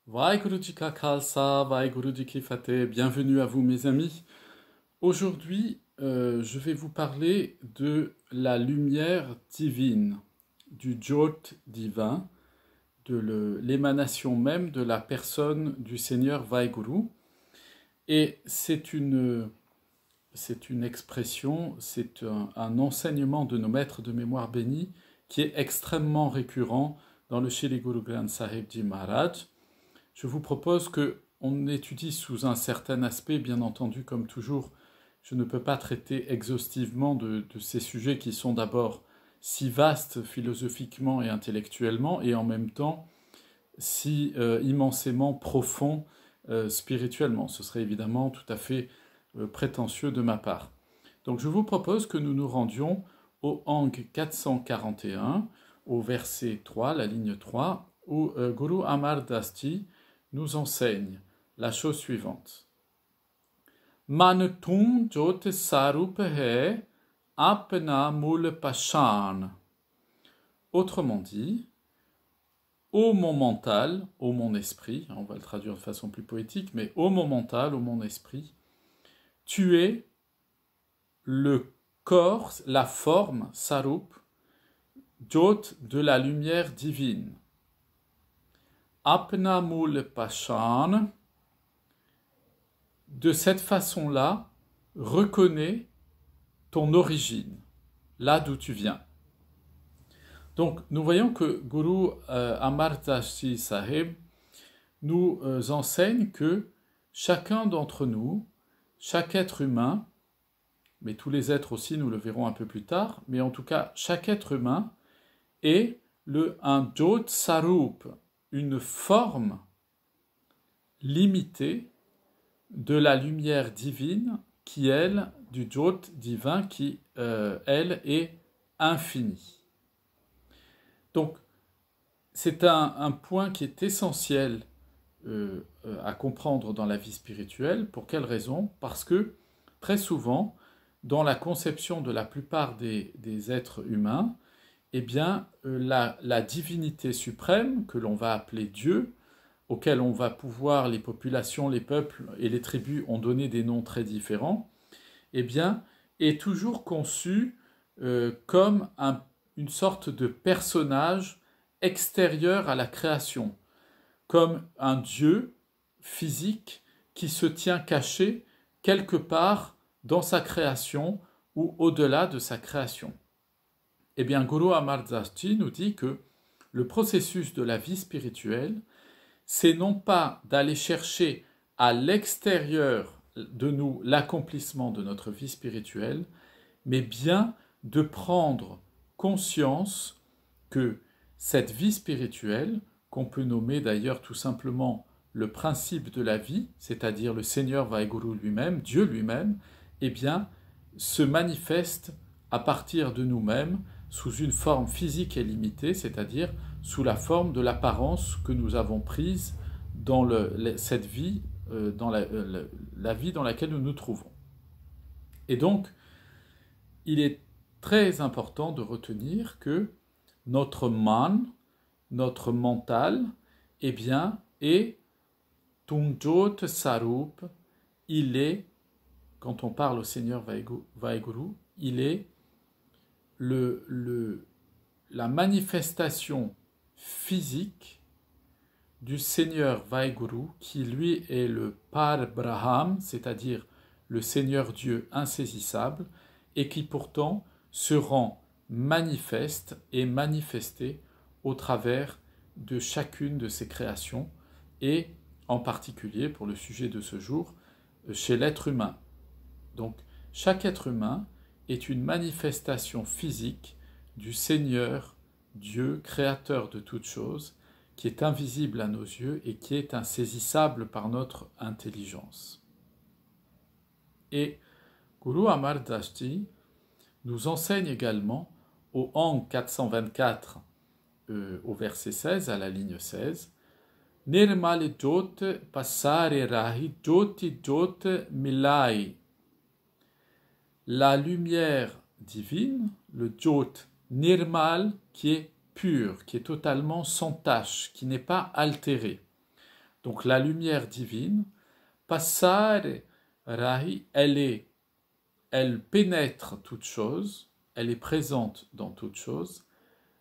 Vaheguru Ji Ka Khalsa, Vaheguru Ji Ki Fateh, bienvenue à vous mes amis. Aujourd'hui, je vais vous parler de la lumière divine, du Jyot divin, de l'émanation même de la personne du Seigneur Vaheguru. Et c'est une expression, c'est un enseignement de nos maîtres de mémoire bénis qui est extrêmement récurrent dans le Shri Guru Granth Sahib Ji Maharaj. Je vous propose qu'on étudie sous un certain aspect, bien entendu, comme toujours, je ne peux pas traiter exhaustivement de ces sujets qui sont d'abord si vastes philosophiquement et intellectuellement, et en même temps si immensément profonds spirituellement. Ce serait évidemment tout à fait prétentieux de ma part. Donc je vous propose que nous nous rendions au Ang 441, au verset 3, la ligne 3, où Guru Amar Das Ji nous enseigne la chose suivante. Man tum jot sarup hai apna mul pashan. Autrement dit, ô mon mental, ô mon esprit, on va le traduire de façon plus poétique, mais ô mon mental, ô mon esprit, tu es le corps, la forme, sarup, jot de la lumière divine. Apna mul pashan, de cette façon-là, reconnais ton origine, là d'où tu viens. Donc, nous voyons que Guru Amar Das Ji Sahib nous enseigne que chacun d'entre nous, chaque être humain, mais tous les êtres aussi, nous le verrons un peu plus tard, mais en tout cas, chaque être humain est un Jyot Sarup, une forme limitée de la lumière divine qui, elle, du Jyot divin qui, elle, est infinie. Donc, c'est un point qui est essentiel à comprendre dans la vie spirituelle. Pour quelle raison? Parce que, très souvent, dans la conception de la plupart des êtres humains, eh bien, la divinité suprême, que l'on va appeler Dieu, auquel on va pouvoir, les populations, les peuples et les tribus ont donné des noms très différents, eh bien, est toujours conçu comme une sorte de personnage extérieur à la création, comme un Dieu physique qui se tient caché quelque part dans sa création ou au-delà de sa création. Eh bien, Guru Amar Das Ji nous dit que le processus de la vie spirituelle, c'est non pas d'aller chercher à l'extérieur de nous l'accomplissement de notre vie spirituelle, mais bien de prendre conscience que cette vie spirituelle, qu'on peut nommer d'ailleurs tout simplement le principe de la vie, c'est-à-dire le Seigneur Vaheguru lui-même, Dieu lui-même, eh bien, se manifeste à partir de nous-mêmes sous une forme physique et limitée, c'est-à-dire sous la forme de l'apparence que nous avons prise dans cette vie, dans la vie dans laquelle nous nous trouvons. Et donc, il est très important de retenir que notre man, notre mental, eh bien, est Tunjot Sarup, il est, quand on parle au Seigneur Vaheguru, il est la manifestation physique du Seigneur Vaheguru, qui lui est le Par Braham, c'est-à-dire le Seigneur Dieu insaisissable, et qui pourtant se rend manifeste et manifesté au travers de chacune de ses créations, et en particulier, pour le sujet de ce jour, chez l'être humain. Donc, chaque être humain est une manifestation physique du Seigneur, Dieu, créateur de toutes choses, qui est invisible à nos yeux et qui est insaisissable par notre intelligence. Et Guru Amar Das Ji nous enseigne également au Ang 424, au verset 16, à la ligne 16, Nirmal Jot Passare Rahi Joti Jot Milai. La lumière divine, le Jot Nirmal, qui est pur, qui est totalement sans tache, qui n'est pas altéré. Donc la lumière divine, passare rahi, elle pénètre toute chose, elle est présente dans toute chose.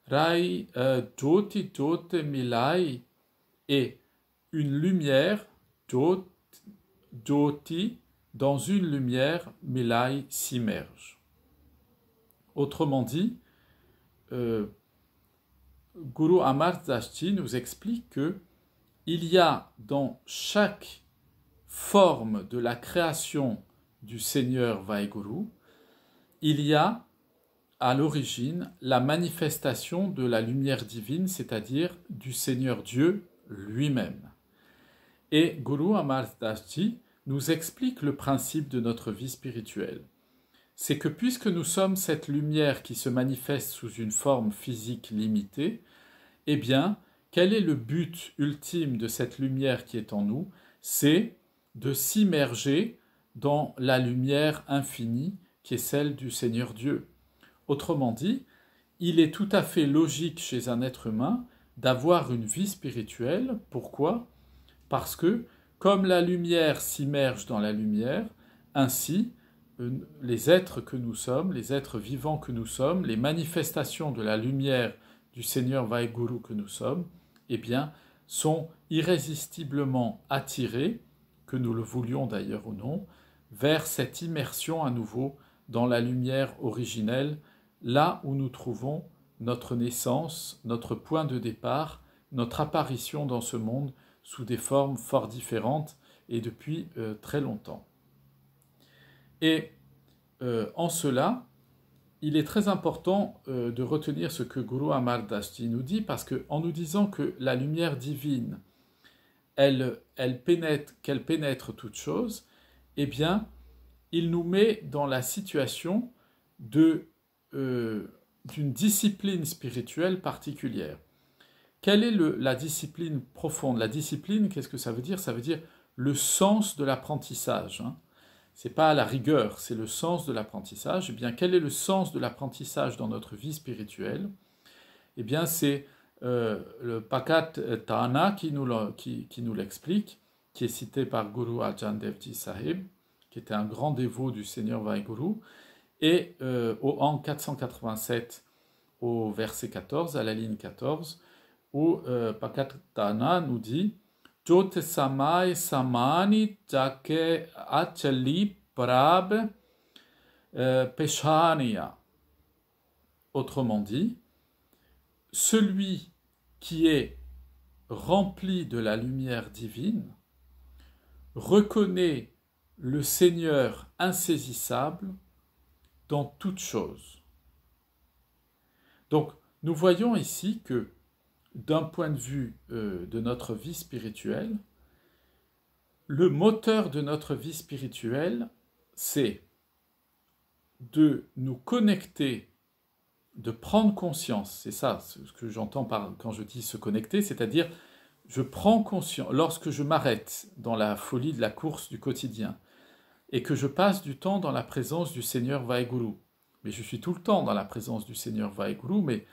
Rai jyoti jyote milai, et une lumière, jyoti, dans une lumière, milai, s'immerge. Autrement dit, Guru Amar Das Ji nous explique que il y a dans chaque forme de la création du Seigneur Vaheguru, il y a à l'origine la manifestation de la lumière divine, c'est-à-dire du Seigneur Dieu lui-même. Et Guru Amar Das Ji nous explique le principe de notre vie spirituelle. C'est que puisque nous sommes cette lumière qui se manifeste sous une forme physique limitée, eh bien, quel est le but ultime de cette lumière qui est en nous? C'est de s'immerger dans la lumière infinie qui est celle du Seigneur Dieu. Autrement dit, il est tout à fait logique chez un être humain d'avoir une vie spirituelle. Pourquoi? Parce que, comme la lumière s'immerge dans la lumière, ainsi, les êtres que nous sommes, les êtres vivants que nous sommes, les manifestations de la lumière du Seigneur Vaheguru que nous sommes, eh bien, sont irrésistiblement attirés, que nous le voulions d'ailleurs ou non, vers cette immersion à nouveau dans la lumière originelle, là où nous trouvons notre naissance, notre point de départ, notre apparition dans ce monde sous des formes fort différentes et depuis très longtemps. Et en cela, il est très important de retenir ce que Guru Amar Das Ji nous dit, parce qu'en nous disant que la lumière divine, qu'elle pénètre toute chose, eh bien, il nous met dans la situation d'une discipline spirituelle particulière. Quelle est la discipline profonde? La discipline, qu'est-ce que ça veut dire? Ça veut dire le sens de l'apprentissage. Hein. Ce n'est pas la rigueur, c'est le sens de l'apprentissage. Eh bien, quel est le sens de l'apprentissage dans notre vie spirituelle? Eh bien, c'est le Pakat Tana qui nous l'explique, qui est cité par Guru Arjan Dev Ji Sahib, qui était un grand dévot du Seigneur Vaheguru, et en 487, au verset 14, à la ligne 14, où Pakat Tana nous dit Jyote samay samani jake achali prab peshaniya. Autrement dit, celui qui est rempli de la lumière divine reconnaît le Seigneur insaisissable dans toute chose. Donc, nous voyons ici que, d'un point de vue de notre vie spirituelle, le moteur de notre vie spirituelle, c'est de nous connecter, de prendre conscience. C'est ça ce que j'entends quand je dis se connecter, c'est-à-dire je prends conscience, lorsque je m'arrête dans la folie de la course du quotidien et que je passe du temps dans la présence du Seigneur Vaheguru. Mais je suis tout le temps dans la présence du Seigneur Vaheguru, mais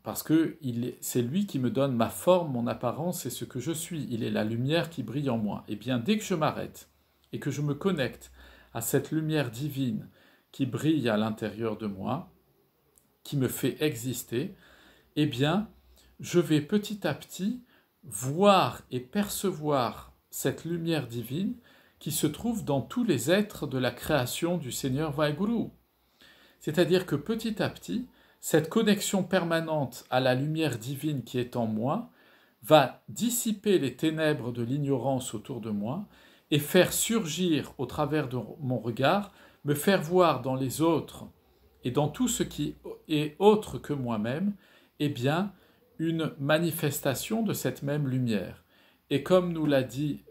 parce que c'est lui qui me donne ma forme, mon apparence et ce que je suis. Il est la lumière qui brille en moi. Et bien, dès que je m'arrête et que je me connecte à cette lumière divine qui brille à l'intérieur de moi, qui me fait exister, eh bien, je vais petit à petit voir et percevoir cette lumière divine qui se trouve dans tous les êtres de la création du Seigneur Vaheguru. C'est-à-dire que petit à petit, cette connexion permanente à la lumière divine qui est en moi va dissiper les ténèbres de l'ignorance autour de moi et faire surgir au travers de mon regard, me faire voir dans les autres et dans tout ce qui est autre que moi-même, eh bien, une manifestation de cette même lumière. Et comme nous l'a dit,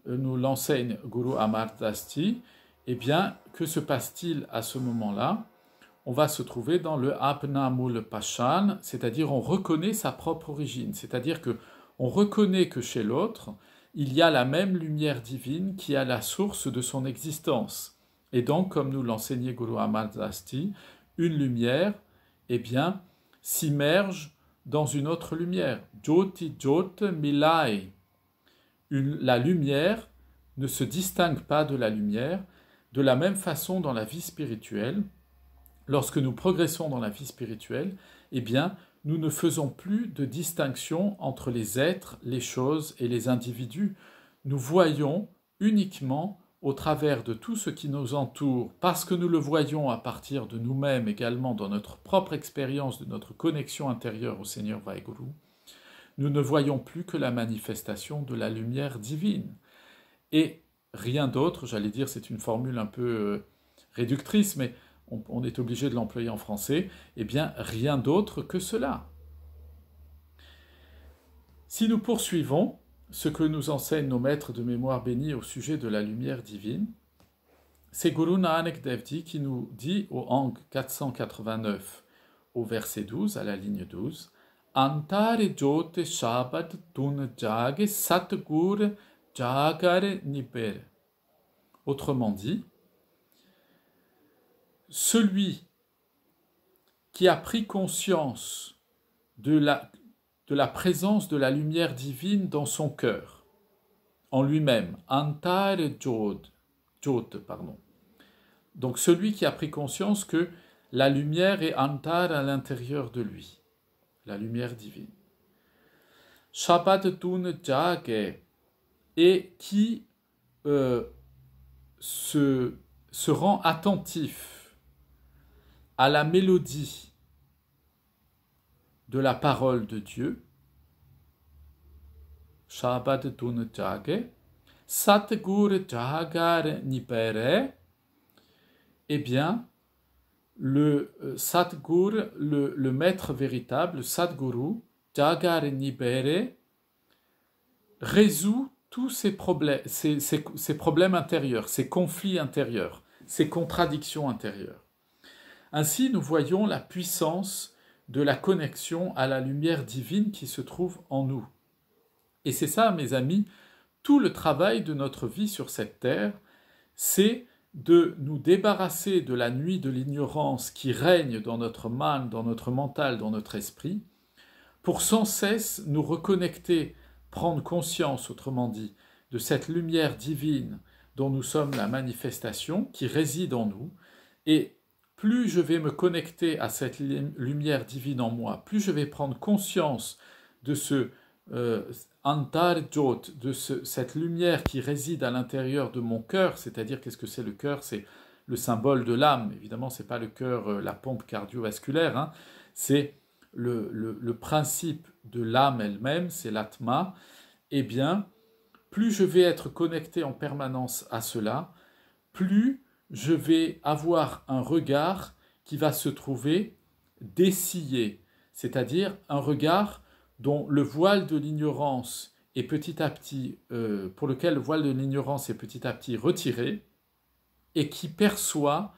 nous l'enseigne Guru Amar Das Ji, eh bien, que se passe-t-il à ce moment-là? On va se trouver dans le Apna Mul Pashan, c'est-à-dire on reconnaît sa propre origine, c'est-à-dire que on reconnaît que chez l'autre, il y a la même lumière divine qui est la source de son existence. Et donc, comme nous l'enseignait Guru Amar Das Ji, une lumière, eh bien, s'immerge dans une autre lumière. Jyoti Jyot Milai. La lumière ne se distingue pas de la lumière. De la même façon, dans la vie spirituelle, lorsque nous progressons dans la vie spirituelle, eh bien, nous ne faisons plus de distinction entre les êtres, les choses et les individus. Nous voyons uniquement au travers de tout ce qui nous entoure, parce que nous le voyons à partir de nous-mêmes également dans notre propre expérience de notre connexion intérieure au Seigneur Vaheguru, nous ne voyons plus que la manifestation de la lumière divine. Et rien d'autre, j'allais dire, c'est une formule un peu réductrice, mais on est obligé de l'employer en français, eh bien, rien d'autre que cela. Si nous poursuivons ce que nous enseignent nos maîtres de mémoire bénis au sujet de la lumière divine, c'est Guru Nanak Dev Ji qui nous dit au Ang 489, au verset 12, à la ligne 12, Antare Jyote Shabad Tun Jage Satgur Jagare Niber. Autrement dit, celui qui a pris conscience de la présence de la lumière divine dans son cœur, en lui-même, Antare Jyot, pardon. Donc celui qui a pris conscience que la lumière est Antar à l'intérieur de lui, la lumière divine. Shabad Tun Jage, et qui se rend attentif à la mélodie de la parole de Dieu, Shabad Tun Jage, Satgur Jagar Nipere, eh bien, le Satgur, le maître véritable, le Sadguru, Jagar Nipere, résout tous ces problèmes, ces problèmes intérieurs, ces conflits intérieurs, ces contradictions intérieures. Ainsi, nous voyons la puissance de la connexion à la lumière divine qui se trouve en nous. Et c'est ça, mes amis, tout le travail de notre vie sur cette terre, c'est de nous débarrasser de la nuit de l'ignorance qui règne dans notre âme, dans notre mental, dans notre esprit, pour sans cesse nous reconnecter, prendre conscience, autrement dit, de cette lumière divine dont nous sommes la manifestation, qui réside en nous, et plus je vais me connecter à cette lumière divine en moi, plus je vais prendre conscience de ce Antar Jyot, de cette lumière qui réside à l'intérieur de mon cœur, c'est-à-dire qu'est-ce que c'est le cœur? C'est le symbole de l'âme. Évidemment, ce n'est pas le cœur, la pompe cardiovasculaire, hein. C'est le principe de l'âme elle-même, c'est l'atma. Eh bien, plus je vais être connecté en permanence à cela, plus je vais avoir un regard qui va se trouver dessillé, c'est-à-dire un regard dont le voile de l'ignorance est petit à petit, pour lequel le voile de l'ignorance est petit à petit retiré, et qui perçoit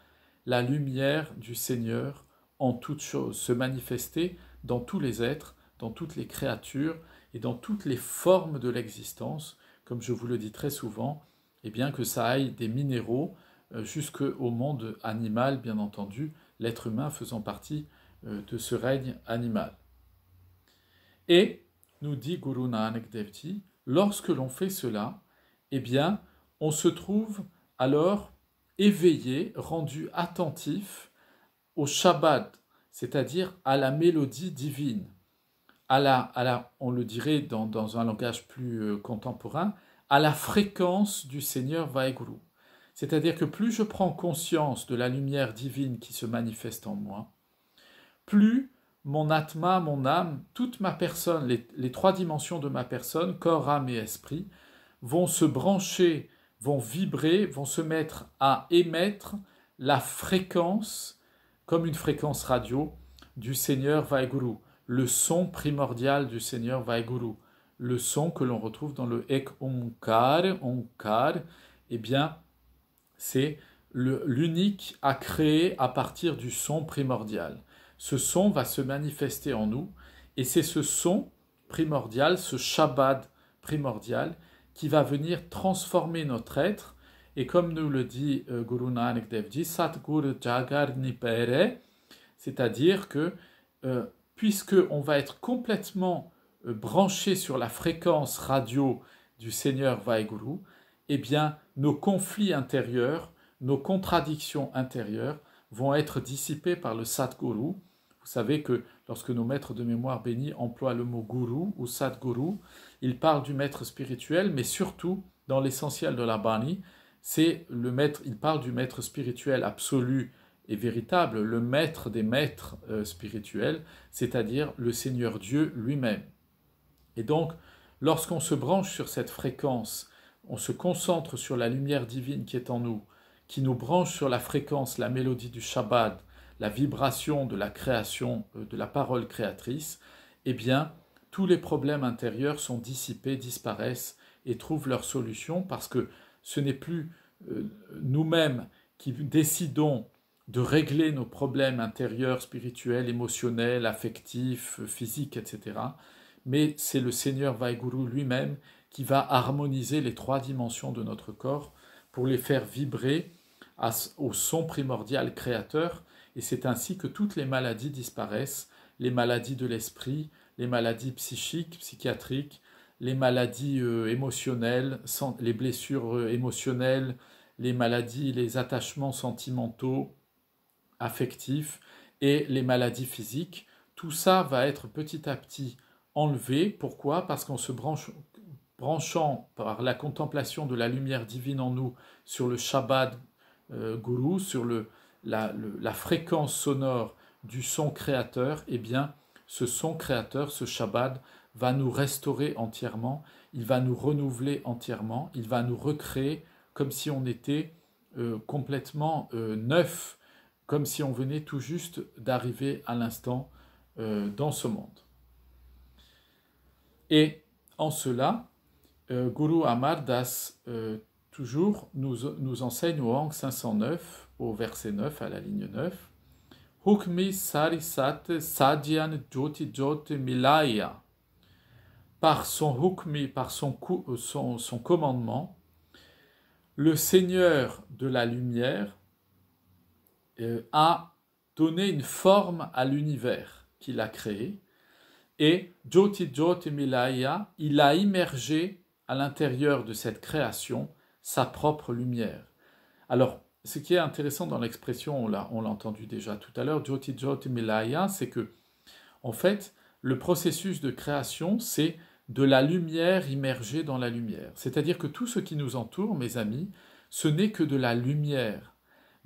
la lumière du Seigneur en toutes choses, se manifester dans tous les êtres, dans toutes les créatures et dans toutes les formes de l'existence, comme je vous le dis très souvent, et bien que ça aille des minéraux jusqu'au monde animal, bien entendu, l'être humain faisant partie de ce règne animal. Et, nous dit Guru Nanak Dev Ji, lorsque l'on fait cela, eh bien, on se trouve alors éveillé, rendu attentif au Shabbat, c'est-à-dire à la mélodie divine, on le dirait dans un langage plus contemporain, à la fréquence du Seigneur Vaheguru. C'est-à-dire que plus je prends conscience de la lumière divine qui se manifeste en moi, plus mon atma, mon âme, toute ma personne, les trois dimensions de ma personne, corps, âme et esprit, vont se brancher, vont vibrer, vont se mettre à émettre la fréquence, comme une fréquence radio, du Seigneur Vaheguru, le son primordial du Seigneur Vaheguru, le son que l'on retrouve dans le Ek Onkar, eh bien, c'est l'unique à créer à partir du son primordial. Ce son va se manifester en nous, et c'est ce son primordial, ce Shabad primordial, qui va venir transformer notre être, et comme nous le dit Guru Nanak Dev Ji, Satgur Jagar Nipere, c'est-à-dire que puisque on va être complètement branché sur la fréquence radio du Seigneur Vaheguru, eh bien, nos conflits intérieurs, nos contradictions intérieures vont être dissipées par le Sadguru. Vous savez que lorsque nos maîtres de mémoire bénis emploient le mot guru ou Sadguru, ils parlent du maître spirituel, mais surtout, dans l'essentiel de la Bani, c'est le maître, ils parlent du maître spirituel absolu et véritable, le maître des maîtres spirituels, c'est-à-dire le Seigneur Dieu lui-même. Et donc, lorsqu'on se branche sur cette fréquence, on se concentre sur la lumière divine qui est en nous, qui nous branche sur la fréquence, la mélodie du Shabbat, la vibration de la création, de la parole créatrice, eh bien, tous les problèmes intérieurs sont dissipés, disparaissent et trouvent leur solution parce que ce n'est plus nous-mêmes qui décidons de régler nos problèmes intérieurs, spirituels, émotionnels, affectifs, physiques, etc. Mais c'est le Seigneur Vaheguru lui-même qui va harmoniser les trois dimensions de notre corps pour les faire vibrer au son primordial créateur, et c'est ainsi que toutes les maladies disparaissent, les maladies de l'esprit, les maladies psychiques, psychiatriques, les maladies émotionnelles, les blessures émotionnelles, les maladies, les attachements sentimentaux, affectifs et les maladies physiques. Tout ça va être petit à petit enlevé. Pourquoi? Parce qu'en se branchant par la contemplation de la lumière divine en nous sur le Shabbat Guru, sur la fréquence sonore du son créateur, eh bien, ce son créateur, ce Shabbat, va nous restaurer entièrement, il va nous renouveler entièrement, il va nous recréer comme si on était complètement neuf, comme si on venait tout juste d'arriver à l'instant dans ce monde. Et en cela, Guru Amar Das toujours nous enseigne au Hang 509, au verset 9, à la ligne 9, Hukmi Sarisat Sadhyan Jyoti Jyoti Milaya. Par son hukmi, par son commandement, le Seigneur de la lumière a donné une forme à l'univers qu'il a créé, et Jyoti Jyoti Milaya, il a immergé à l'intérieur de cette création sa propre lumière. Alors, ce qui est intéressant dans l'expression, on l'a entendu déjà tout à l'heure, Jyoti Jyoti Milaya, c'est que, en fait, le processus de création, c'est de la lumière immergée dans la lumière. C'est-à-dire que tout ce qui nous entoure, mes amis, ce n'est que de la lumière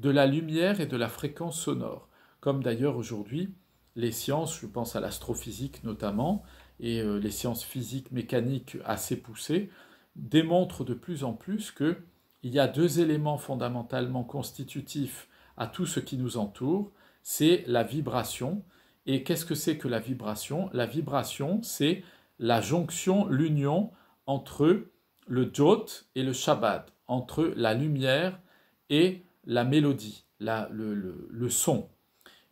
et de la fréquence sonore. Comme d'ailleurs aujourd'hui, les sciences, je pense à l'astrophysique notamment, et les sciences physiques mécaniques assez poussées, démontrent de plus en plus qu'il y a deux éléments fondamentalement constitutifs à tout ce qui nous entoure, c'est la vibration. Et qu'est-ce que c'est que la vibration? La vibration, c'est la jonction, l'union entre le Jyot et le Shabbat, entre la lumière et la mélodie, le son.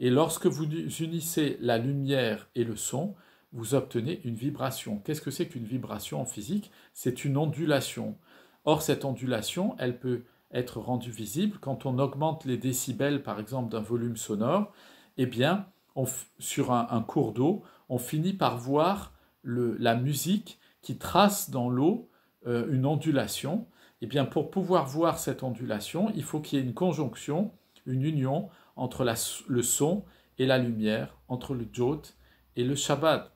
Et lorsque vous unissez la lumière et le son, vous obtenez une vibration. Qu'est-ce que c'est qu'une vibration en physique? C'est une ondulation. Or, cette ondulation, elle peut être rendue visible quand on augmente les décibels, par exemple, d'un volume sonore. Eh bien, sur un cours d'eau, on finit par voir la musique qui trace dans l'eau une ondulation. Eh bien, pour pouvoir voir cette ondulation, il faut qu'il y ait une conjonction, une union entre le son et la lumière, entre le Jyot et le Shabbat.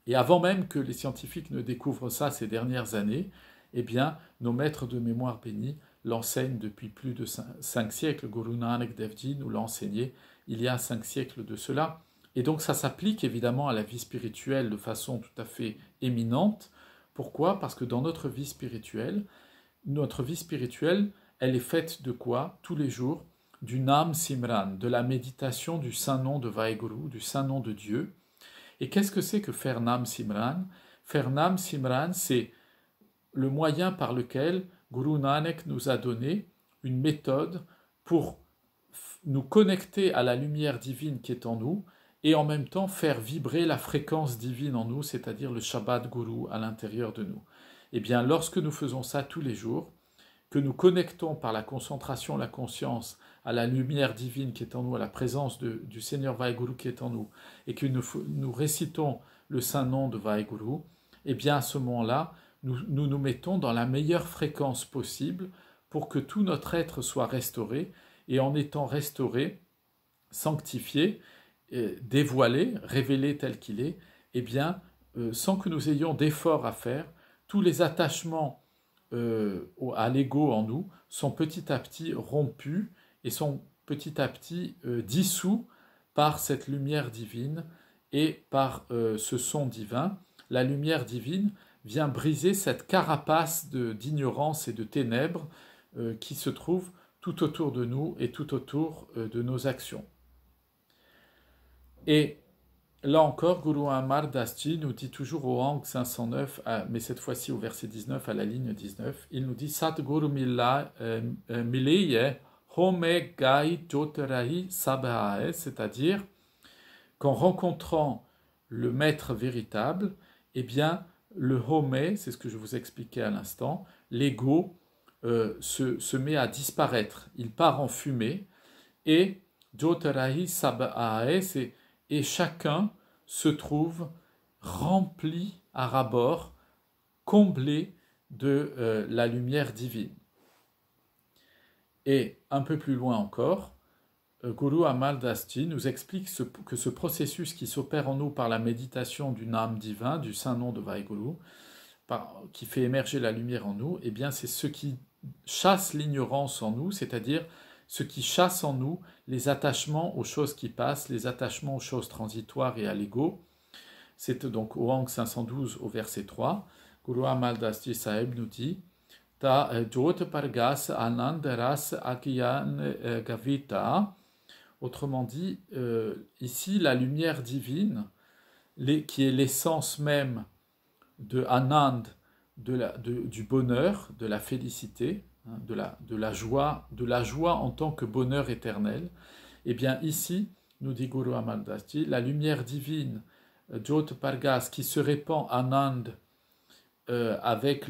Et avant même que les scientifiques ne découvrent ça ces dernières années, eh bien, nos maîtres de mémoire bénis l'enseignent depuis plus de 5 siècles. Guru Nanak Dev Ji nous l'a enseigné il y a 5 siècles de cela. Et donc ça s'applique évidemment à la vie spirituelle de façon tout à fait éminente. Pourquoi? Parce que dans notre vie spirituelle, elle est faite de quoi? Tous les jours, du Nam Simran, de la méditation du saint nom de Vaheguru, du saint nom de Dieu. Et qu'est-ce que c'est que faire Nam Simran? Faire Nam Simran, c'est le moyen par lequel Guru Nanak nous a donné une méthode pour nous connecter à la lumière divine qui est en nous et en même temps faire vibrer la fréquence divine en nous, c'est-à-dire le Shabbat Guru à l'intérieur de nous. Eh bien, lorsque nous faisons ça tous les jours, que nous connectons par la concentration, la conscience à la lumière divine qui est en nous, à la présence du Seigneur Vaheguru qui est en nous, et que nous récitons le saint nom de Vaheguru, eh bien à ce moment-là, nous mettons dans la meilleure fréquence possible pour que tout notre être soit restauré, et en étant restauré, sanctifié, dévoilé, révélé tel qu'il est, eh bien, sans que nous ayons d'efforts à faire, tous les attachements à l'ego en nous sont petit à petit rompus et sont petit à petit dissous par cette lumière divine et par ce son divin. La lumière divine vient briser cette carapace d'ignorance et de ténèbres qui se trouve tout autour de nous et tout autour de nos actions. Et là encore, Guru Amar Das Ji nous dit toujours au Hang 509, mais cette fois-ci au verset 19, à la ligne 19, il nous dit Satguru Mileye Home Gai Jotarahi Sabhae, c'est-à-dire qu'en rencontrant le maître véritable, eh bien, le Home, c'est ce que je vous expliquais à l'instant, l'ego se met à disparaître, il part en fumée, et Jotarahi Sabhae, et chacun se trouve rempli à ras-bord, comblé de la lumière divine. Et un peu plus loin encore, Guru Amar Das Ji nous explique que ce processus qui s'opère en nous par la méditation du Nam divin, du saint nom de Vaheguru, qui fait émerger la lumière en nous, eh bien c'est ce qui chasse l'ignorance en nous, c'est-à-dire ce qui chasse en nous les attachements aux choses qui passent, les attachements aux choses transitoires et à l'ego. C'est donc au Hang 512 au verset 3. Guru Amar Das Ji Sahib nous dit Ta Jot Pargas Anandaras Akiyan Gavita. Autrement dit, ici la lumière divine, qui est l'essence même de Anand, du bonheur, de la félicité, de la joie en tant que bonheur éternel, et bien ici, nous dit Guru Amar Das Ji, la lumière divine, Jot Pargas, qui se répand Anand avec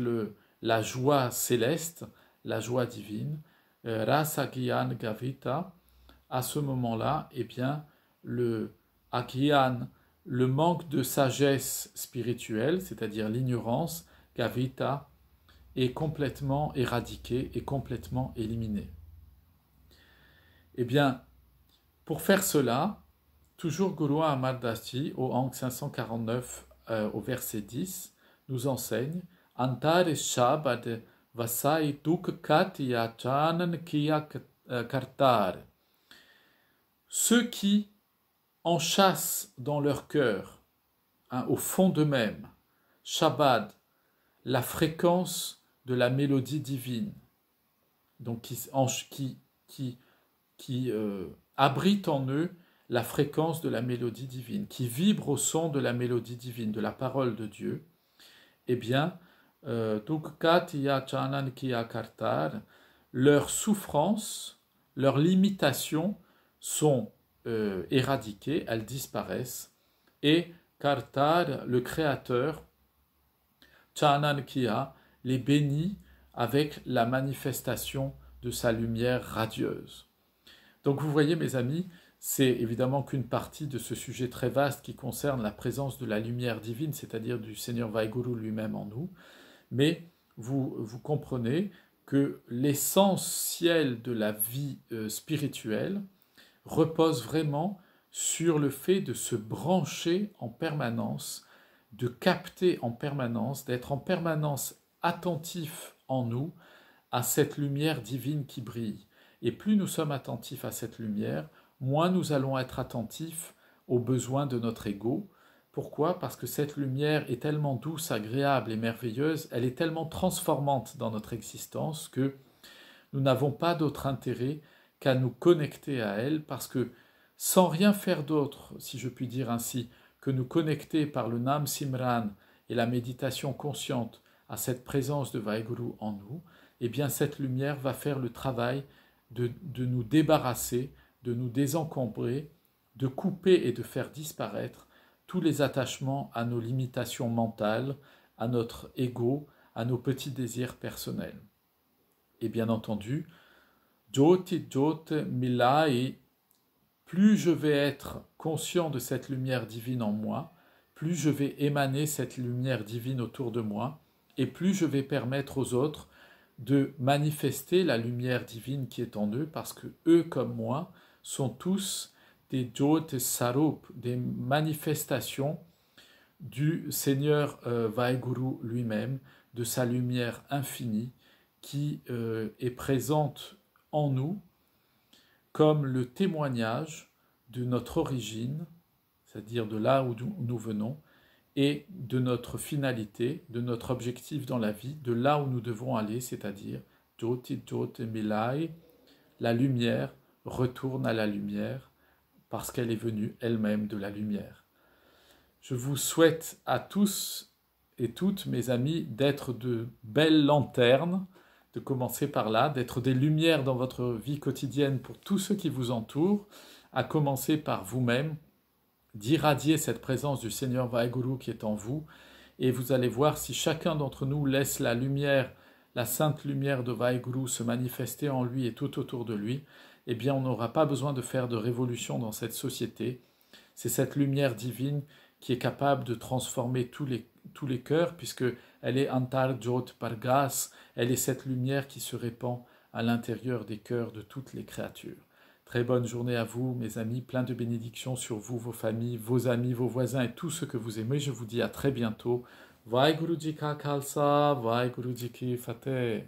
la joie céleste, la joie divine, Rasa Gyan Gavita, à ce moment-là, eh bien, le Agyan, le manque de sagesse spirituelle, c'est-à-dire l'ignorance, Gavita, est complètement éradiqué et complètement éliminé. Eh bien, pour faire cela, toujours Guru Amar Das Ji, au Hang 549, au verset 10, nous enseigne Antare Shabad Vasai Duk Katya Chanan Kiya Kartar. Ceux qui enchâssent dans leur cœur, au fond d'eux-mêmes, Shabad, la fréquence de la mélodie divine, donc qui abrite en eux la fréquence de la mélodie divine, qui vibre au son de la mélodie divine, de la parole de Dieu, eh bien, leurs souffrances, leurs limitations sont éradiquées, elles disparaissent, et Kartar, le Créateur, Chanankiya, les bénit avec la manifestation de sa lumière radieuse. Donc vous voyez mes amis, c'est évidemment qu'une partie de ce sujet très vaste qui concerne la présence de la lumière divine, c'est-à-dire du Seigneur Vaheguru lui-même en nous, mais vous comprenez que l'essentiel de la vie spirituelle repose vraiment sur le fait de se brancher en permanence, de capter en permanence, d'être en permanence attentif en nous à cette lumière divine qui brille. Et plus nous sommes attentifs à cette lumière, moins nous allons être attentifs aux besoins de notre ego. Pourquoi ? Parce que cette lumière est tellement douce, agréable et merveilleuse, elle est tellement transformante dans notre existence que nous n'avons pas d'autre intérêt qu'à nous connecter à elle, parce que sans rien faire d'autre, si je puis dire ainsi, que nous connecter par le Nam Simran et la méditation consciente à cette présence de Vaheguru en nous, eh bien cette lumière va faire le travail de nous débarrasser, de nous désencombrer, de couper et de faire disparaître tous les attachements à nos limitations mentales, à notre ego, à nos petits désirs personnels. Et bien entendu, Joti Jot Milai, plus je vais être conscient de cette lumière divine en moi, plus je vais émaner cette lumière divine autour de moi, et plus je vais permettre aux autres de manifester la lumière divine qui est en eux, parce que eux comme moi sont tous des Jyotis Sarup, des manifestations du Seigneur Vaheguru lui-même, de sa lumière infinie qui est présente en nous comme le témoignage de notre origine, c'est-à-dire de là où nous venons, et de notre finalité, de notre objectif dans la vie, de là où nous devons aller, c'est-à-dire Jyoti Jyoti Milai, la lumière retourne à la lumière parce qu'elle est venue elle-même de la lumière. Je vous souhaite à tous et toutes, mes amis, d'être de belles lanternes, de commencer par là, d'être des lumières dans votre vie quotidienne pour tous ceux qui vous entourent, à commencer par vous-même, d'irradier cette présence du Seigneur Vaheguru qui est en vous, et vous allez voir si chacun d'entre nous laisse la lumière, la sainte lumière de Vaheguru se manifester en lui et tout autour de lui, eh bien on n'aura pas besoin de faire de révolution dans cette société. C'est cette lumière divine qui est capable de transformer tous les cœurs, puisqu'elle est Antar Jyot Pargas, elle est cette lumière qui se répand à l'intérieur des cœurs de toutes les créatures. Très bonne journée à vous, mes amis, plein de bénédictions sur vous, vos familles, vos amis, vos voisins et tous ceux que vous aimez. Je vous dis à très bientôt. Vaheguru Ji Ka Khalsa, Vaheguru Ji Ki Fateh.